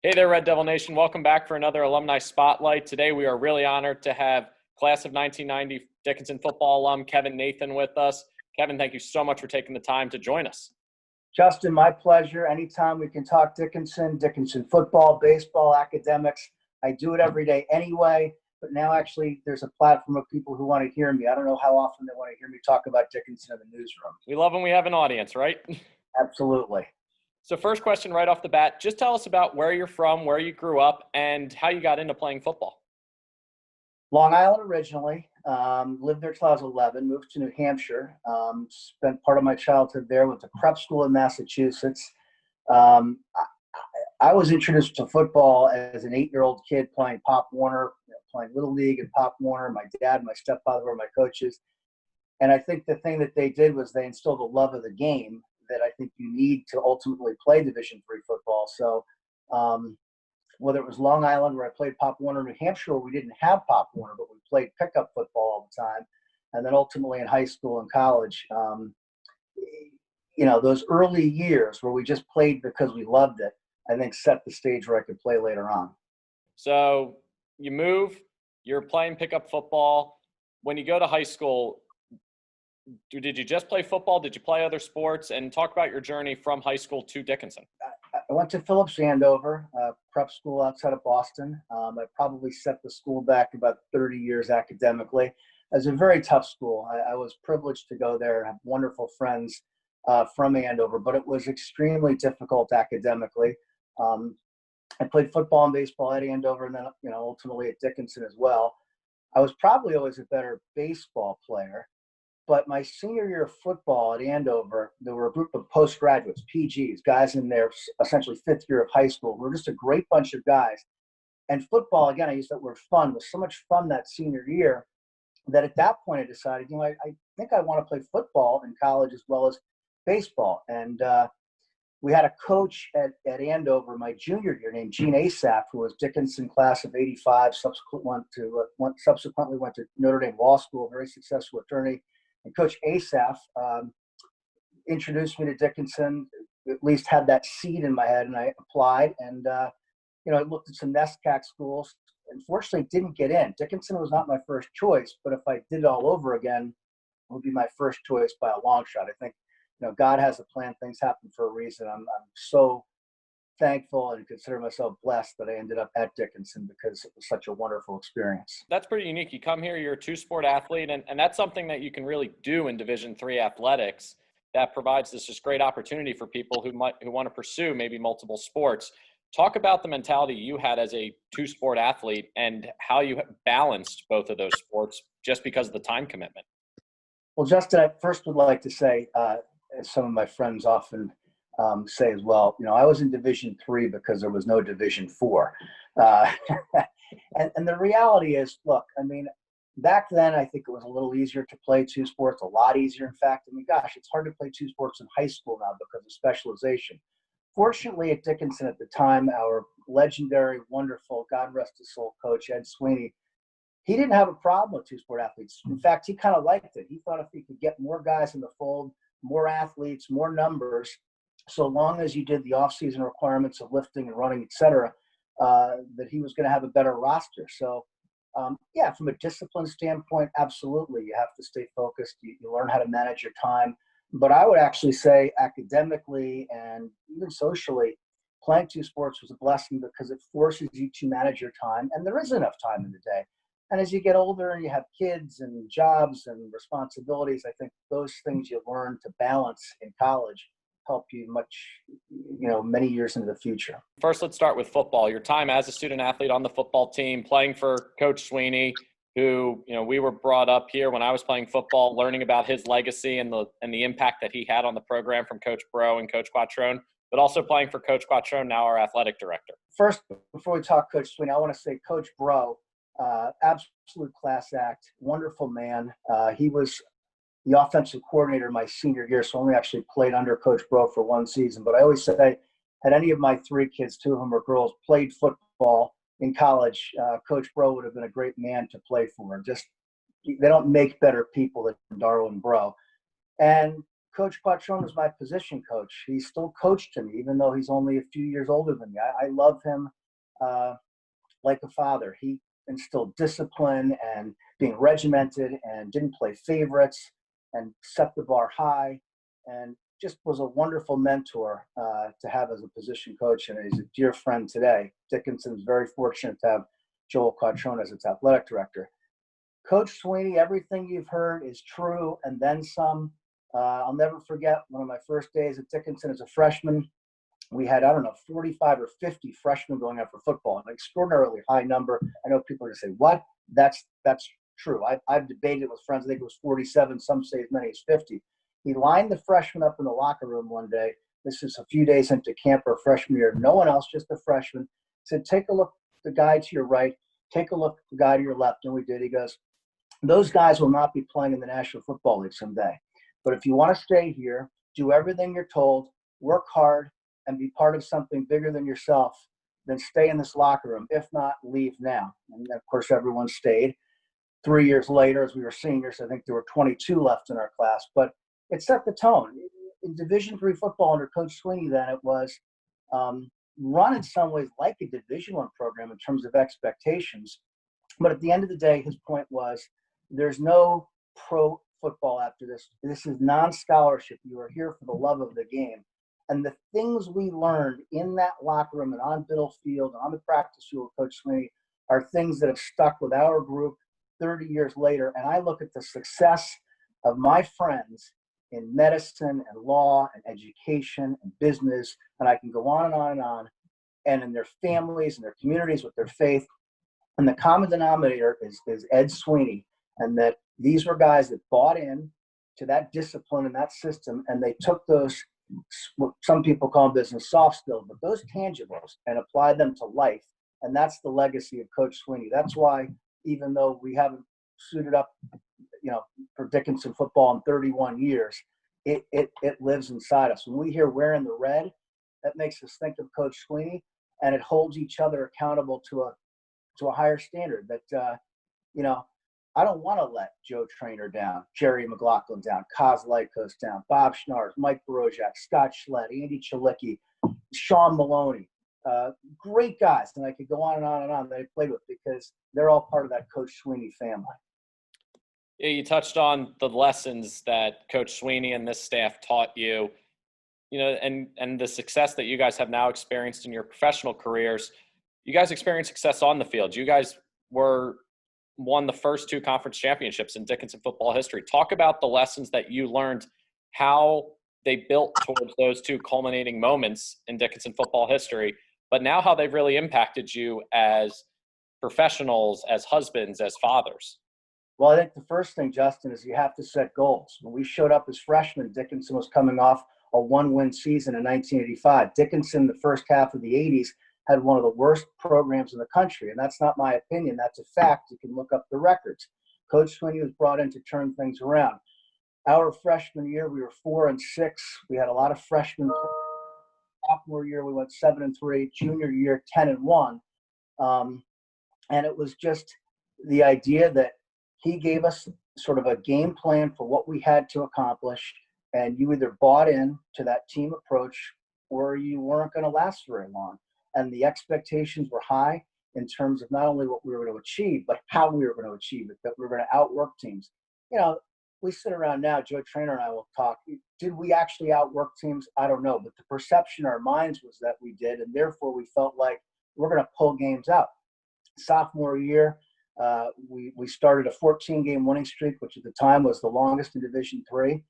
Hey there, Red Devil Nation. Welcome back for another Alumni Spotlight. Today we are really honored to have class of 1990 Dickinson football alum Kevin Nathan with us. Kevin, thank you so much for taking the time to join us. Justin, my pleasure. Anytime we can talk Dickinson football, baseball, academics. I do it every day anyway, but now actually there's a platform of people who want to hear me. I don't know how often they want to hear me talk about Dickinson in the newsroom. We love when we have an audience, right? Absolutely. So first question right off the bat, just tell us about where you're from, where you grew up, and how you got into playing football. Long Island originally, lived there till I was 11, moved to New Hampshire, spent part of my childhood there, went to prep school in Massachusetts. I was introduced to football as an 8-year-old kid playing Pop Warner, playing Little League and Pop Warner. My dad and my stepfather were my coaches. And I think the thing that they did was they instilled a love of the game that I think you need to ultimately play Division III football. So whether it was Long Island where I played Pop Warner, New Hampshire where we didn't have Pop Warner, but we played pickup football all the time, and then ultimately in high school and college, those early years where we just played because we loved it, I think set the stage where I could play later on. So you move, you're playing pickup football. When you go to high school, did you just play football? Did you play other sports? And talk about your journey from high school to Dickinson. I went to Phillips Andover, prep school outside of Boston. I probably set the school back about 30 years academically. It was a very tough school. I was privileged to go there and have wonderful friends from Andover, but it was extremely difficult academically. I played football and baseball at Andover and then, ultimately at Dickinson as well. I was probably always a better baseball player. But my senior year of football at Andover, there were a group of postgraduates, PGs, guys in their essentially 5th year of high school. We were just a great bunch of guys. And football, again, I used that word fun, was so much fun that senior year that at that point I decided, I think I want to play football in college as well as baseball. And we had a coach at Andover my junior year named Gene Asaph, who was Dickinson class of 85, subsequently went to Notre Dame Law School, a very successful attorney. And Coach Asaph introduced me to Dickinson, at least had that seed in my head, and I applied. And, I looked at some NESCAC schools. Unfortunately, didn't get in. Dickinson was not my first choice, but if I did it all over again, it would be my first choice by a long shot. I think, God has a plan. Things happen for a reason. I'm so thankful and consider myself blessed that I ended up at Dickinson because it was such a wonderful experience. That's pretty unique. You come here, you're a two-sport athlete, and that's something that you can really do in Division III athletics that provides this just great opportunity for people who want to pursue maybe multiple sports. Talk about the mentality you had as a two-sport athlete and how you balanced both of those sports just because of the time commitment. Well, Justin, I first would like to say, as some of my friends often say as well, I was in Division III because there was no Division IV. And the reality is, look, back then I think it was a little easier to play two sports, a lot easier. In fact, gosh, it's hard to play two sports in high school now because of specialization. Fortunately, at Dickinson at the time, our legendary, wonderful, God rest his soul coach, Ed Sweeney, he didn't have a problem with two-sport athletes. In fact, he kind of liked it. He thought if he could get more guys in the fold, more athletes, more numbers, so long as you did the off-season requirements of lifting and running, et cetera, that he was going to have a better roster. So, from a discipline standpoint, absolutely. You have to stay focused. You learn how to manage your time. But I would actually say academically and even socially, playing two sports was a blessing because it forces you to manage your time. And there is enough time in the day. And as you get older and you have kids and jobs and responsibilities, I think those things you learn to balance in college help you many years into the future. First, let's start with football. Your time as a student athlete on the football team, playing for Coach Sweeney, who, we were brought up here when I was playing football, learning about his legacy and the impact that he had on the program from Coach Bro and Coach Quattrone, but also playing for Coach Quattrone, now our athletic director. First, before we talk Coach Sweeney, I want to say Coach Bro, absolute class act, wonderful man. He was the offensive coordinator my senior year, so I only actually played under Coach Bro for one season. But I always say, had any of my 3 kids, 2 of them were girls, played football in college, Coach Bro would have been a great man to play for. They don't make better people than Darwin Bro. And Coach Quattrone was my position coach. He still coached me, even though he's only a few years older than me. I love him like a father. He instilled discipline and being regimented and didn't play favorites and set the bar high, and just was a wonderful mentor to have as a position coach. And he's a dear friend today. Dickinson's very fortunate to have Joel Quattrone as its athletic director. Coach Sweeney, everything you've heard is true and then some. I'll never forget one of my first days at Dickinson as a freshman. We had, 45 or 50 freshmen going out for football, an extraordinarily high number. I know people are going to say, what? That's true. I've debated with friends. I think it was 47. Some say as many as 50. He lined the freshmen up in the locker room one day. This is a few days into camp or freshman year. No one else, just the freshman. He said, take a look at the guy to your right. Take a look at the guy to your left. And we did. He goes, those guys will not be playing in the National Football League someday. But if you want to stay here, do everything you're told, work hard, and be part of something bigger than yourself, then stay in this locker room. If not, leave now. And of course, everyone stayed. 3 years later, as we were seniors, I think there were 22 left in our class. But it set the tone. In Division III football under Coach Sweeney then, it was run in some ways like a Division I program in terms of expectations. But at the end of the day, his point was, there's no pro football after this. This is non-scholarship. You are here for the love of the game. And the things we learned in that locker room and on Biddle Field and on the practice field with Coach Sweeney are things that have stuck with our group 30 years later. And I look at the success of my friends in medicine and law and education and business, and I can go on and on and on, and in their families and their communities with their faith. And the common denominator is Ed Sweeney, and that these were guys that bought in to that discipline and that system, and they took those, what some people call business soft skills, but those tangibles, and applied them to life. And that's the legacy of Coach Sweeney. That's why, even though we haven't suited up, for Dickinson football in 31 years, it lives inside us. When we hear wearing the red, that makes us think of Coach Sweeney, and it holds each other accountable to a higher standard. That I don't want to let Joe Traynor down, Jerry McLaughlin down, Kaz Lykos down, Bob Schnars, Mike Barojak, Scott Schlett, Andy Chalicki, Sean Maloney. Great guys, and I could go on and on and on that I played with, because they're all part of that Coach Sweeney family. Yeah, you touched on the lessons that Coach Sweeney and this staff taught you, and the success that you guys have now experienced in your professional careers. You guys experienced success on the field. You guys won the first 2 conference championships in Dickinson football history. Talk about the lessons that you learned, how they built towards those 2 culminating moments in Dickinson football history, but now how they've really impacted you as professionals, as husbands, as fathers. Well, I think the first thing, Justin, is you have to set goals. When we showed up as freshmen, Dickinson was coming off a 1-win season in 1985. Dickinson, the first half of the 80s, had one of the worst programs in the country. And that's not my opinion. That's a fact. You can look up the records. Coach Sweeney was brought in to turn things around. Our freshman year, we were 4-6. We had a lot of freshmen. Sophomore year, we went 7-3. Junior year, 10-1. And it was just the idea that he gave us sort of a game plan for what we had to accomplish. And you either bought in to that team approach or you weren't going to last very long. And the expectations were high in terms of not only what we were going to achieve, but how we were going to achieve it, that we were going to outwork teams. We sit around now, Joe Traynor and I will talk. Did we actually outwork teams? I don't know. But the perception in our minds was that we did, and therefore we felt like we're going to pull games out. Sophomore year, we started a 14-game winning streak, which at the time was the longest in Division III.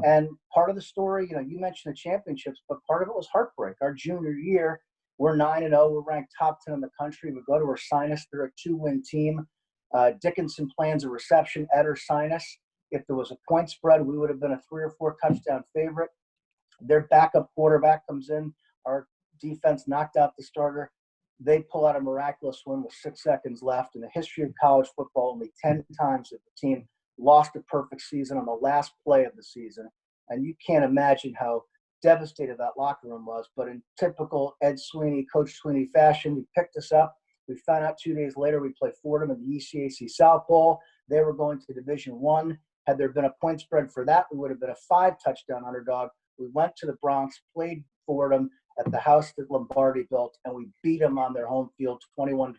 And part of the story, you mentioned the championships, but part of it was heartbreak. Our junior year, we're 9-0. We're ranked top 10 in the country. We go to Ursinus. They're a 2-win team. Dickinson plans a reception at Ursinus. If there was a point spread, we would have been a 3 or 4 touchdown favorite. Their backup quarterback comes in. Our defense knocked out the starter. They pull out a miraculous win with 6 seconds left. In the history of college football, only 10 times that the team lost a perfect season on the last play of the season. And you can't imagine how devastated that locker room was. But in typical Ed Sweeney, Coach Sweeney fashion, he picked us up. We found out 2 days later we played Fordham in the ECAC South Bowl. They were going to Division I. Had there been a point spread for that, we would have been a 5-touchdown underdog. We went to the Bronx, played Fordham at the house that Lombardi built, and we beat them on their home field 21-14.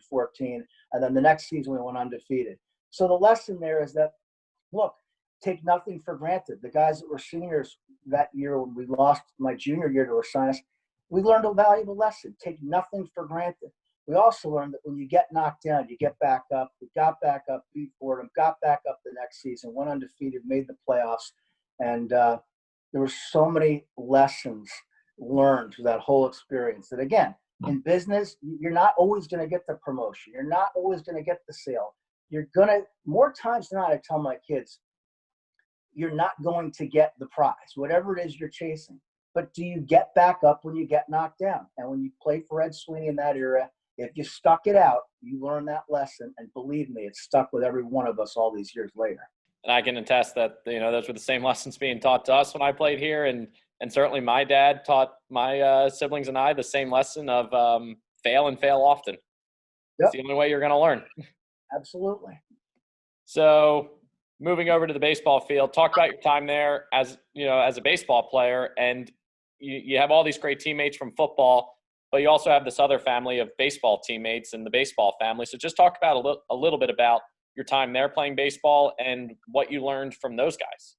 And then the next season we went undefeated. So the lesson there is that, look, take nothing for granted. The guys that were seniors that year when we lost my junior year to Ursinus, we learned a valuable lesson. Take nothing for granted. We also learned that when you get knocked down, you get back up. We got back up, beat Fordham, got back up the next season, went undefeated, made the playoffs. And there were so many lessons learned through that whole experience that, again, in business, you're not always going to get the promotion. You're not always going to get the sale. You're going to, more times than not, I tell my kids, you're not going to get the prize, whatever it is you're chasing. But do you get back up when you get knocked down? And when you played for Ed Sweeney in that era, if you stuck it out, you learned that lesson. And believe me, it's stuck with every one of us all these years later. And I can attest that, those were the same lessons being taught to us when I played here. And certainly my dad taught my siblings and I the same lesson of fail and fail often. Yep. It's the only way you're going to learn. Absolutely. So moving over to the baseball field, talk about your time there as a baseball player. And you have all these great teammates from football, but you also have this other family of baseball teammates in the baseball family. So just talk about a little bit about your time there playing baseball and what you learned from those guys.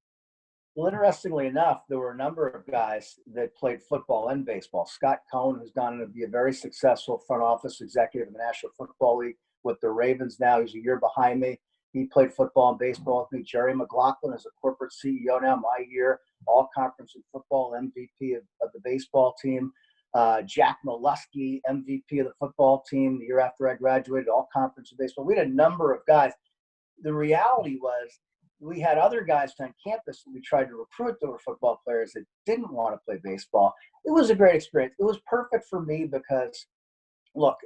Well, interestingly enough, there were a number of guys that played football and baseball. Scott Cohn, who's gone on to be a very successful front office executive in the National Football League with the Ravens now. He's a year behind me. He played football and baseball with me. Jerry McLaughlin is a corporate CEO now, my year, all-conference in football, MVP of the baseball team. Jack Molesky, MVP of the football team the year after I graduated, all-conference in baseball. We had a number of guys. The reality was we had other guys on campus that we tried to recruit that were football players that didn't want to play baseball. It was a great experience. It was perfect for me because, look,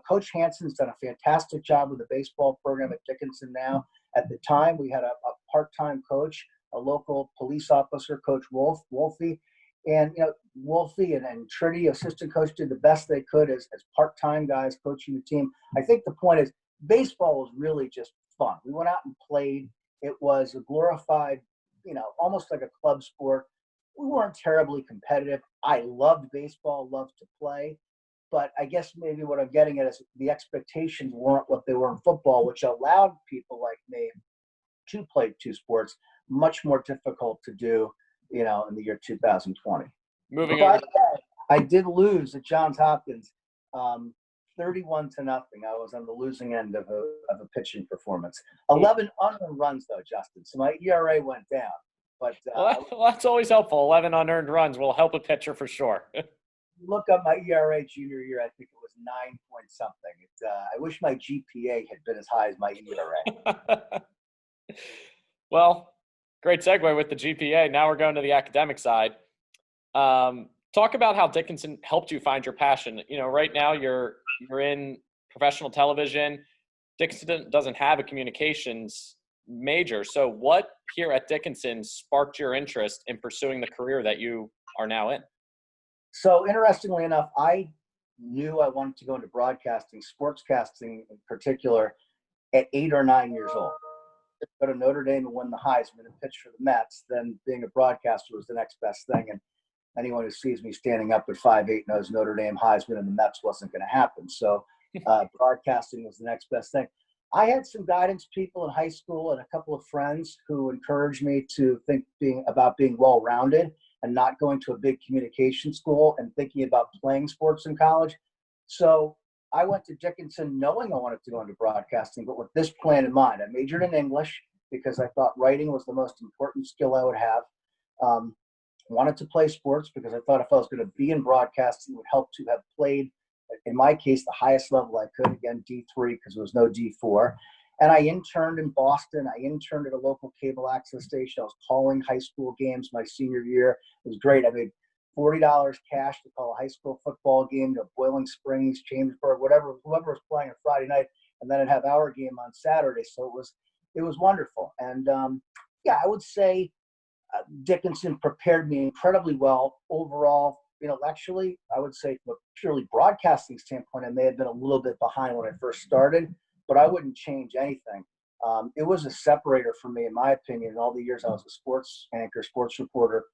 Coach Hansen's done a fantastic job with the baseball program at Dickinson now. At the time, we had a part-time coach, a local police officer, Coach Wolfie. And, Wolfie and Trinity, assistant coach, did the best they could as part-time guys coaching the team. I think the point is baseball was really just fun. We went out and played. It was a glorified, almost like a club sport. We weren't terribly competitive. I loved baseball, loved to play. But I guess maybe what I'm getting at is the expectations weren't what they were in football, which allowed people like me to play two sports, much more difficult to do, in the year 2020. Moving over. I did lose at Johns Hopkins 31-0. I was on the losing end of a pitching performance. 11 unearned runs, though, Justin. So my ERA went down. But well, that's always helpful. 11 unearned runs will help a pitcher for sure. Look up my ERA junior year. I think it was 9 point something. I wish my GPA had been as high as my ERA. Well, great segue with the GPA. Now we're going to the academic side. Talk about how Dickinson helped you find your passion. Right now you're in professional television. Dickinson doesn't have a communications major. So what here at Dickinson sparked your interest in pursuing the career that you are now in? So interestingly enough, I knew I wanted to go into broadcasting, sportscasting in particular, at 8 or 9 years old. Go to Notre Dame and win the Heisman and pitch for the Mets, then being a broadcaster was the next best thing. And anyone who sees me standing up at 5'8" knows Notre Dame Heisman and the Mets wasn't going to happen. So broadcasting was the next best thing. I had some guidance people in high school and a couple of friends who encouraged me to think about being well-rounded and not going to a big communication school and thinking about playing sports in college. So I went to Dickinson knowing I wanted to go into broadcasting, but with this plan in mind. I majored in English because I thought writing was the most important skill I would have. Wanted to play sports because I thought if I was going to be in broadcasting, it would help to have played, in my case, the highest level I could, again, D3 because there was no D4. And I interned in Boston. I interned at a local cable access station. I was calling high school games my senior year. It was great. I made $40 cash to call a high school football game, Boiling Springs, Chambersburg, whoever was playing on Friday night, and then I'd have our game on Saturday. So it was wonderful. And I would say Dickinson prepared me incredibly well overall. Intellectually, I would say from a purely broadcasting standpoint, I may have been a little bit behind when I first started, but I wouldn't change anything. It was a separator for me, in my opinion, all the years I was a sports anchor, sports reporter,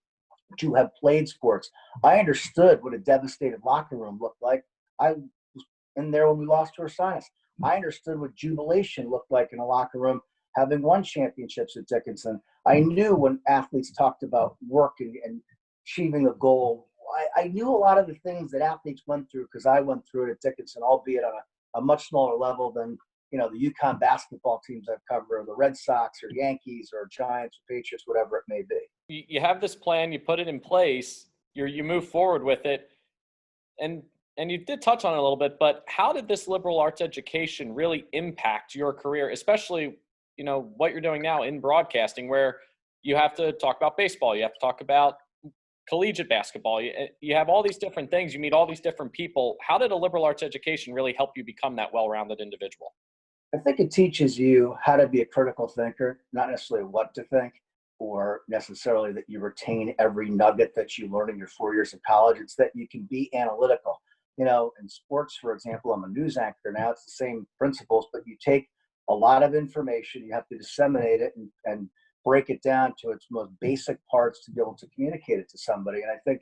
to have played sports. I understood what a devastated locker room looked like. I was in there when we lost to Ursinus. I understood what jubilation looked like in a locker room, having won championships at Dickinson. I knew when athletes talked about work and achieving a goal. I knew a lot of the things that athletes went through because I went through it at Dickinson, albeit on a much smaller level than the UConn basketball teams I've covered, or the Red Sox or Yankees or Giants or Patriots, whatever it may be. You have this plan, you put it in place, you move forward with it, and you did touch on it a little bit, but how did this liberal arts education really impact your career, especially what you're doing now in broadcasting, where you have to talk about baseball, you have to talk about collegiate basketball, you have all these different things, you meet all these different people. How did a liberal arts education really help you become that well-rounded individual? I think it teaches you how to be a critical thinker, not necessarily what to think, or necessarily that you retain every nugget that you learn in your 4 years of college. It's that you can be analytical. In sports, for example, I'm a news anchor now. It's the same principles, but you take a lot of information, you have to disseminate it and break it down to its most basic parts to be able to communicate it to somebody. And I think,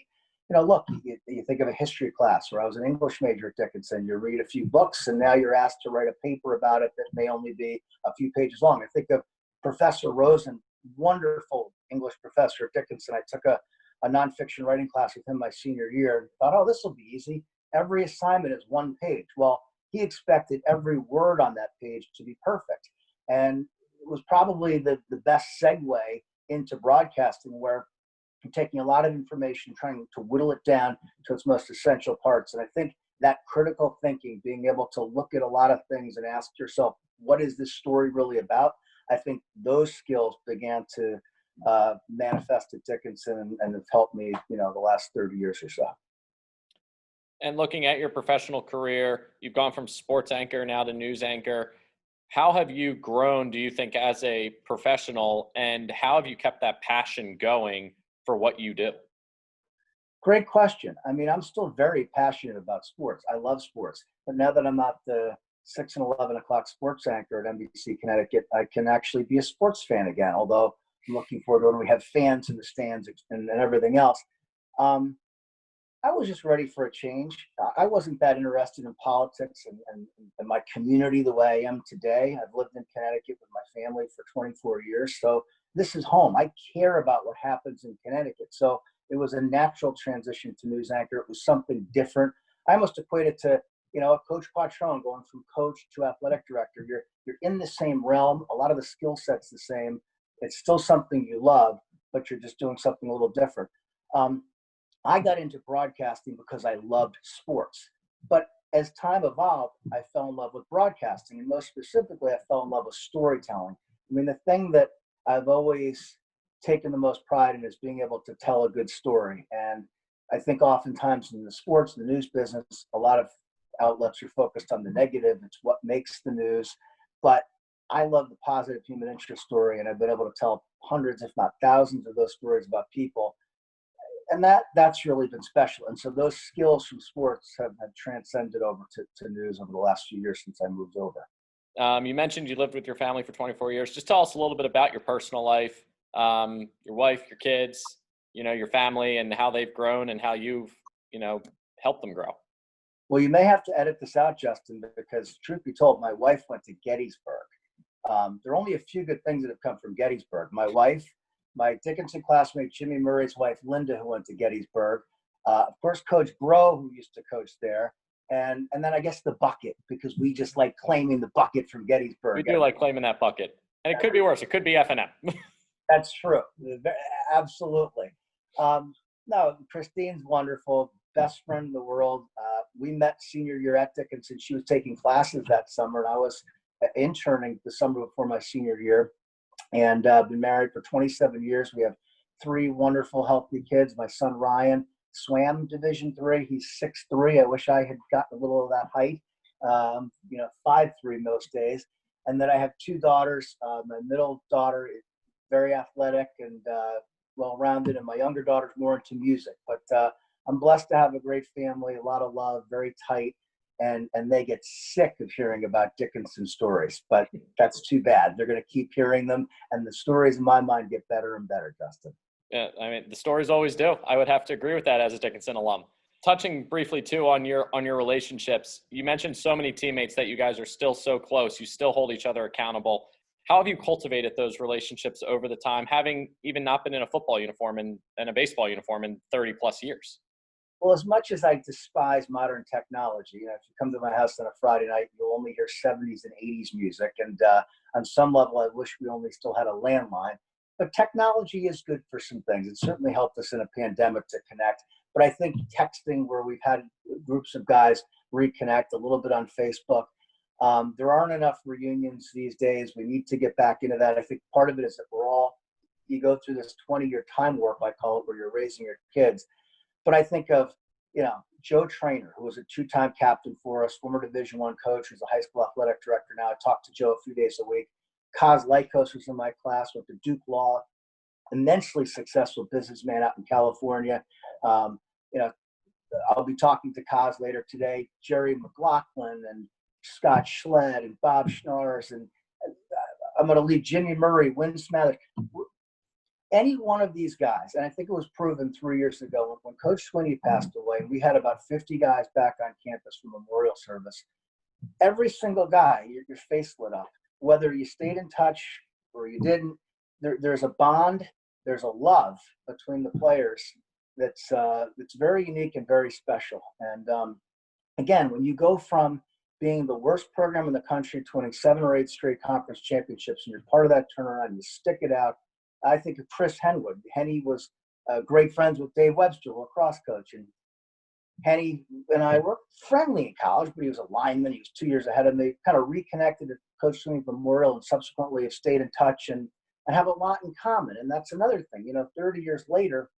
look, you think of a history class where I was an English major at Dickinson. You read a few books, and now you're asked to write a paper about it that may only be a few pages long. I think of Professor Rosen, wonderful English professor at Dickinson. I took a nonfiction writing class with him my senior year and thought, oh, this will be easy. Every assignment is one page. Well, he expected every word on that page to be perfect. And it was probably the best segue into broadcasting, where you're taking a lot of information, trying to whittle it down to its most essential parts. And I think that critical thinking, being able to look at a lot of things and ask yourself, what is this story really about? I think those skills began to manifest at Dickinson and have helped me, the last 30 years or so. And looking at your professional career, you've gone from sports anchor now to news anchor. How have you grown, do you think, as a professional, and how have you kept that passion going for what you do? Great question. I mean, I'm still very passionate about sports. I love sports. But now that I'm not the 6 and 11 o'clock sports anchor at NBC Connecticut, I can actually be a sports fan again, although I'm looking forward to when we have fans in the stands and everything else. I was just ready for a change. I wasn't that interested in politics and my community the way I am today. I've lived in Connecticut with my family for 24 years, so this is home. I care about what happens in Connecticut. So it was a natural transition to news anchor. It was something different. I almost equate it to, a Coach Quattrone going from coach to athletic director. You're in the same realm. A lot of the skill set's the same. It's still something you love, but you're just doing something a little different. I got into broadcasting because I loved sports. But as time evolved, I fell in love with broadcasting. And most specifically, I fell in love with storytelling. I mean, the thing that I've always taken the most pride in is being able to tell a good story. And I think oftentimes in the sports, the news business, a lot of outlets are focused on the negative. It's what makes the news. But I love the positive human interest story. And I've been able to tell hundreds, if not thousands, of those stories about people. And that's really been special. And so those skills from sports have transcended over to news over the last few years since I moved over. You mentioned you lived with your family for 24 years. Just tell us a little bit about your personal life, your wife, your kids, your family, and how they've grown and how you've, helped them grow. Well, you may have to edit this out, Justin, because truth be told, my wife went to Gettysburg. There are only a few good things that have come from Gettysburg. My wife, my Dickinson classmate, Jimmy Murray's wife, Linda, who went to Gettysburg. Of course, Coach Bro, who used to coach there. And then I guess the bucket, because we just like claiming the bucket from Gettysburg. We do like claiming that bucket. And it could be worse. It could be F&M. That's true. Absolutely. No, Christine's wonderful. Best friend in the world. We met senior year at Dickinson. She was taking classes that summer, and I was interning the summer before my senior year. And been married for 27 years. We have 3 wonderful, healthy kids. My son, Ryan, swam Division III. He's 6'3". I wish I had gotten a little of that height, 5'3" most days. And then I have 2 daughters. My middle daughter is very athletic and well-rounded, and my younger daughter's more into music. But I'm blessed to have a great family, a lot of love, very tight. and they get sick of hearing about Dickinson stories, but that's too bad. They're going to keep hearing them, and the stories in my mind get better and better, Justin. Yeah, I mean, the stories always do. I would have to agree with that as a Dickinson alum. Touching briefly too on your relationships, you mentioned so many teammates that you guys are still so close. You still hold each other accountable. How have you cultivated those relationships over the time, having even not been in a football uniform and a baseball uniform in 30 plus years? Well, as much as I despise modern technology, if you come to my house on a Friday night, you'll only hear 70s and 80s music. And on some level, I wish we only still had a landline. But technology is good for some things. It certainly helped us in a pandemic to connect. But I think texting, where we've had groups of guys reconnect a little bit on Facebook, there aren't enough reunions these days. We need to get back into that. I think part of it is that you go through this 20-year time warp, I call it, where you're raising your kids. But I think of, Joe Trainer, who was a two-time captain for us, former Division I coach, who's a high school athletic director now. I talk to Joe a few days a week. Kaz Lycos was in my class, went to Duke Law, immensely successful businessman out in California. I'll be talking to Kaz later today. Jerry McLaughlin and Scott Schled and Bob Schnars, and I'm going to leave Jimmy Murray, Wynn Smathers. Any one of these guys, and I think it was proven 3 years ago when Coach Sweeney passed away, and we had about 50 guys back on campus for memorial service. Every single guy, your face lit up. Whether you stayed in touch or you didn't, there's a bond, there's a love between the players that's very unique and very special. And again, when you go from being the worst program in the country to winning 7 or 8 straight conference championships, and you're part of that turnaround, you stick it out. I think of Chris Henwood. Henny was great friends with Dave Webster, lacrosse coach, and Henny and I were friendly in college, but he was a lineman. He was 2 years ahead of me. Kind of reconnected at Coach Sweeney Memorial, and subsequently have stayed in touch and have a lot in common. And that's another thing. 30 years later,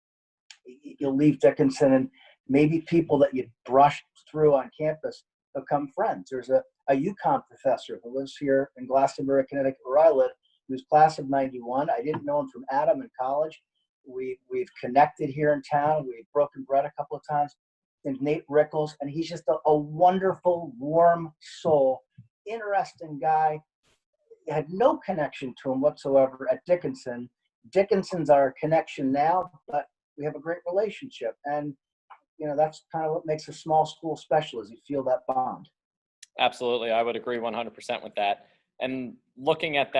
you'll leave Dickinson, and maybe people that you brushed through on campus become friends. There's a UConn professor who lives here in Glastonbury, Connecticut, where I live. He was class of 91. I didn't know him from Adam in college. We've connected here in town. We've broken bread a couple of times. And Nate Rickles, and he's just a wonderful, warm soul, interesting guy. Had no connection to him whatsoever at Dickinson. Dickinson's our connection now, but we have a great relationship. And, that's kind of what makes a small school special, is you feel that bond. Absolutely. I would agree 100% with that. And looking at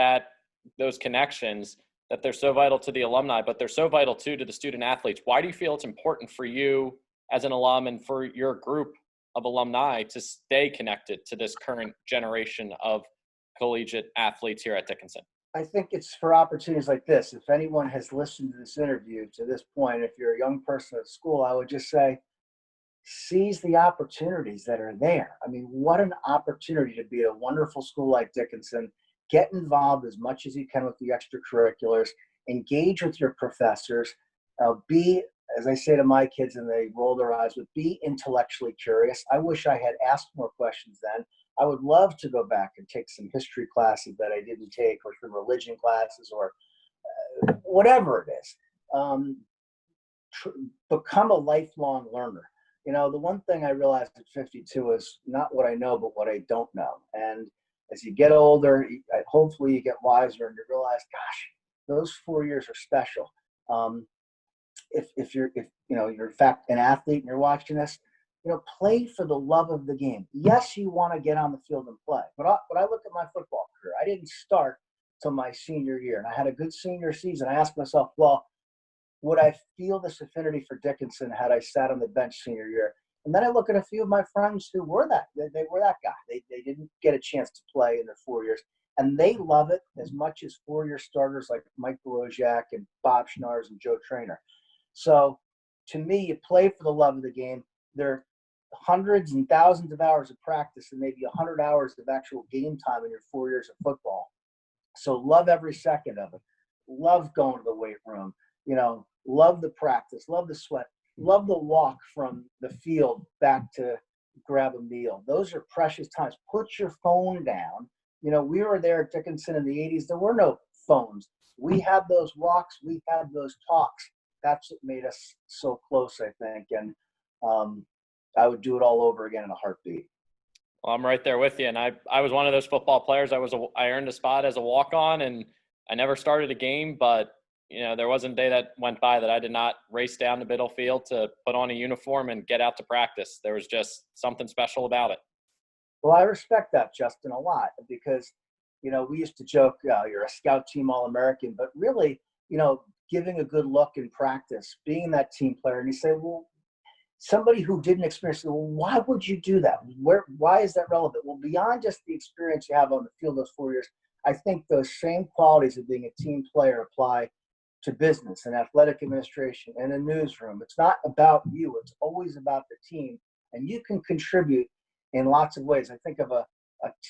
those connections, that they're so vital to the alumni, but they're so vital too to the student athletes. Why do you feel it's important for you as an alum and for your group of alumni to stay connected to this current generation of collegiate athletes here at Dickinson? I think it's for opportunities like this. If anyone has listened to this interview to this point, if you're a young person at school, I would just say, seize the opportunities that are there. I mean, what an opportunity to be at a wonderful school like Dickinson. Get involved as much as you can with the extracurriculars. Engage with your professors. Be, as I say to my kids, and they roll their eyes, but be intellectually curious. I wish I had asked more questions then. I would love to go back and take some history classes that I didn't take, or some religion classes, or whatever it is. Become a lifelong learner. The one thing I realized at 52 is not what I know, but what I don't know. And as you get older, hopefully you get wiser and you realize, gosh, those 4 years are special. If you're in fact an athlete and you're watching this, play for the love of the game. Yes, you want to get on the field and play, but I look at my football career. I didn't start till my senior year, and I had a good senior season. I asked myself, well, would I feel this affinity for Dickinson had I sat on the bench senior year? And then I look at a few of my friends who were that. They were that guy. They didn't get a chance to play in their 4 years. And they love it as much as 4-year starters like Mike Borosiak and Bob Schnars and Joe Trainer. So to me, you play for the love of the game. There are hundreds and thousands of hours of practice and maybe 100 hours of actual game time in your 4 years of football. So love every second of it. Love going to the weight room. Love the practice. Love the sweat. Love the walk from the field back to grab a meal. Those are precious times. Put your phone down. We were there at Dickinson in the 80s. There were no phones. We had those walks. We had those talks. That's what made us so close, I think. And I would do it all over again in a heartbeat. Well, I'm right there with you. And I was one of those football players. I earned a spot as a walk-on, and I never started a game, but there wasn't a day that went by that I did not race down the middle field to put on a uniform and get out to practice. There was just something special about it. Well, I respect that, Justin, a lot because, we used to joke, you're a scout team All-American, but really, giving a good look in practice, being that team player, and you say, well, somebody who didn't experience it, well, why would you do that? Why is that relevant? Well, beyond just the experience you have on the field those 4 years, I think those same qualities of being a team player apply to business and athletic administration and a newsroom. It's not about you. It's always about the team. And you can contribute in lots of ways. I think of a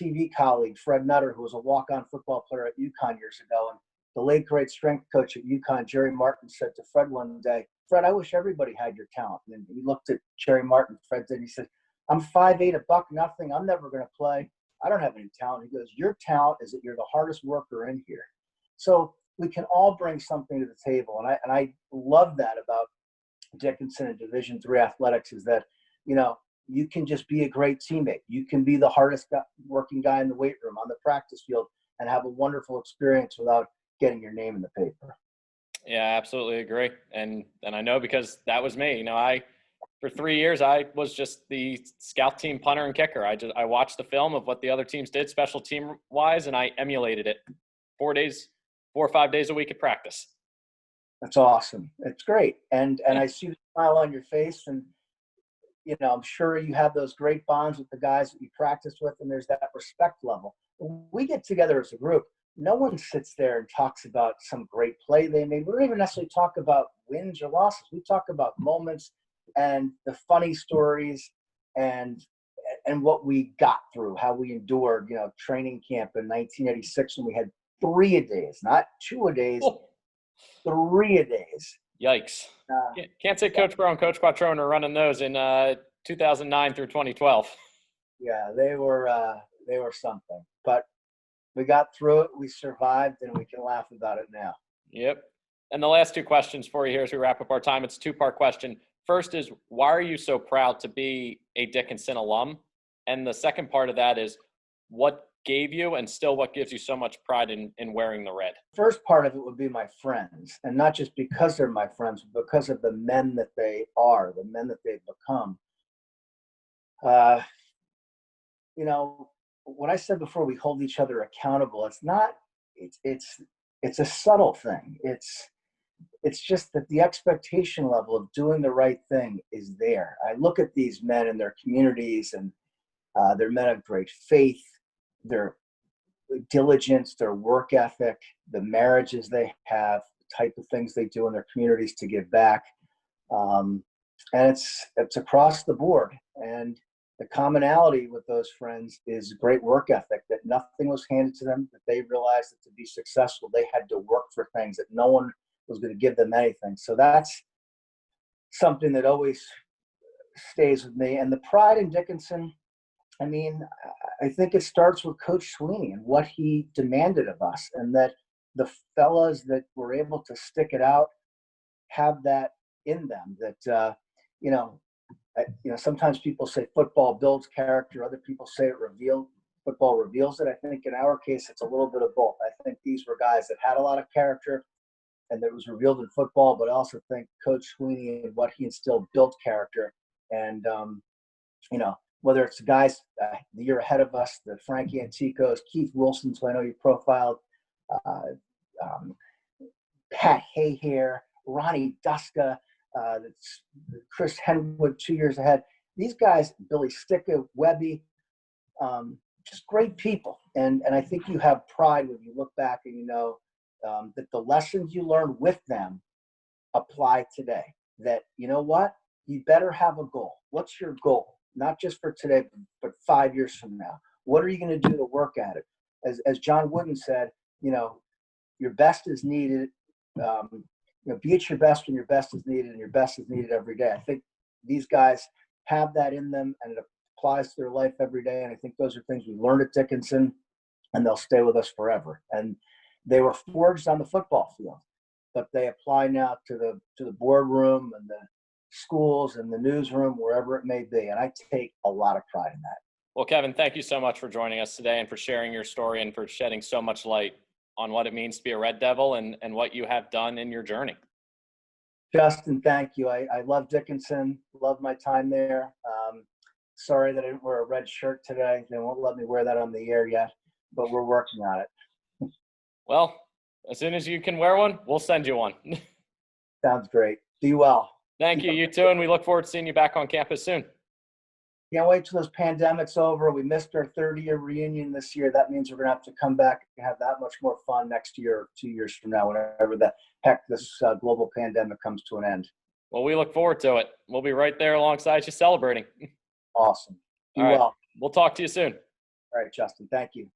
TV colleague, Fred Nutter, who was a walk-on football player at UConn years ago. And the late great strength coach at UConn, Jerry Martin, said to Fred one day, Fred, I wish everybody had your talent. And he looked at Jerry Martin, Fred did, and he said, I'm 5'8", a buck nothing. I'm never going to play. I don't have any talent. He goes, your talent is that you're the hardest worker in here. So we can all bring something to the table. And I love that about Dickinson and Division III athletics is that, you can just be a great teammate. You can be the hardest working guy in the weight room, on the practice field, and have a wonderful experience without getting your name in the paper. Yeah, absolutely agree. And I know because that was me. For 3 years, I was just the scout team punter and kicker. I watched the film of what the other teams did special team wise, and I emulated it 4 or 5 days a week at practice. That's awesome. It's great. And I see the smile on your face, and I'm sure you have those great bonds with the guys that you practice with, and there's that respect level. When we get together as a group, no one sits there and talks about some great play they made. We don't even necessarily talk about wins or losses. We talk about moments and the funny stories and what we got through, how we endured, training camp in 1986 when we had 3-a-days, not 2-a-days, 3-a-days. Yikes. Can't say Coach Bro and Coach Quattrone are running those in 2009 through 2012. Yeah, they were something. But we got through it, we survived, and we can laugh about it now. Yep. And the last two questions for you here as we wrap up our time. It's a two-part question. First is, why are you so proud to be a Dickinson alum? And the second part of that is, what gave you and still what gives you so much pride in wearing the red? First part of it would be my friends, and not just because they're my friends, but because of the men that they are, the men that they've become. What I said before, we hold each other accountable. It's a subtle thing. It's just that the expectation level of doing the right thing is there. I look at these men in their communities, and they're men of great faith, their diligence, their work ethic, the marriages they have, the type of things they do in their communities to give back. And it's across the board. And the commonality with those friends is great work ethic, that nothing was handed to them, that they realized that to be successful, they had to work for things, that no one was going to give them anything. So that's something that always stays with me. And the pride in Dickinson, I think it starts with Coach Sweeney and what he demanded of us, and that the fellas that were able to stick it out have that in them. That sometimes people say football builds character, other people say football reveals it. I think in our case, it's a little bit of both. I think these were guys that had a lot of character, and that was revealed in football, but I also think Coach Sweeney and what he instilled built character. And whether it's the guys the year ahead of us, the Frankie Anticos, Keith Wilsons, who I know you profiled, Pat Hayhair, Ronnie Duska, Chris Henwood 2 years ahead. These guys, Billy Sticka, Webby, just great people. And I think you have pride when you look back and that the lessons you learned with them apply today. That, you better have a goal. What's your goal? Not just for today, but 5 years from now. What are you going to do to work at it? As John Wooden said, your best is needed. Be at your best when your best is needed, and your best is needed every day. I think these guys have that in them, and it applies to their life every day. And I think those are things we learned at Dickinson, and they'll stay with us forever. And they were forged on the football field, but they apply now to the boardroom and the schools and the newsroom, wherever it may be. And I take a lot of pride in that. Well, Kevin, thank you so much for joining us today and for sharing your story and for shedding so much light on what it means to be a Red Devil and what you have done in your journey. Justin, thank you. I love Dickinson, love my time there. Sorry that I didn't wear a red shirt today. They won't let me wear that on the air yet, but we're working on it. Well, as soon as you can wear one, we'll send you one. Sounds great. Be well. Thank you. You too. And we look forward to seeing you back on campus soon. Can't wait till this pandemic's over. We missed our 30-year reunion this year. That means we're going to have to come back and have that much more fun next year or 2 years from now, whenever the heck this global pandemic comes to an end. Well, we look forward to it. We'll be right there alongside you celebrating. Awesome. Be All right. well. We'll talk to you soon. All right, Justin. Thank you.